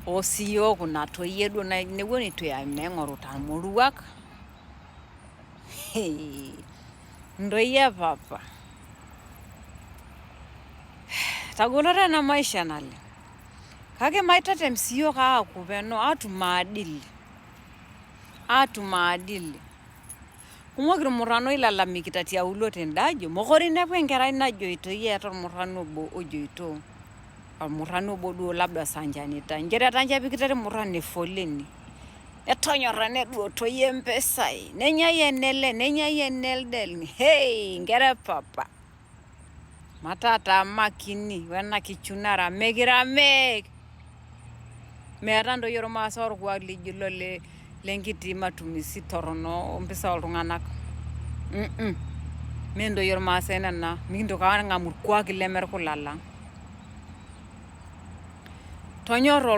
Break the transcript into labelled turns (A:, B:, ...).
A: Osiyo kuna toyie duo inewueji nitu eng'oru irmoruak. Ntoyie papa. Tagoloto ena maisha naleng. Kake maitatem siyiok aaku peno atum maadili. Kumok irmurran oilalamikita tiaulo tende ajo mokure inepu enkerai najoito eeta ormurrani obo ojoito. Ormurrani obo duo labda Sanjanita. Njere etaa epikita irmurran foleni. Etonyorra neduo toyie mpesai. Nenyai enele, nenyai enelde. Hey, nkera papa. Matata makini wena kichunara megiramek. Meeta ntoyie ormaasai orkuak lijo ilo lenkiti matumisi torrono ompisa oltung'anak. Mee ntoyie ormaasai nena. Mikintoki aang'amu irkuaki leme irkulala. Tonyorra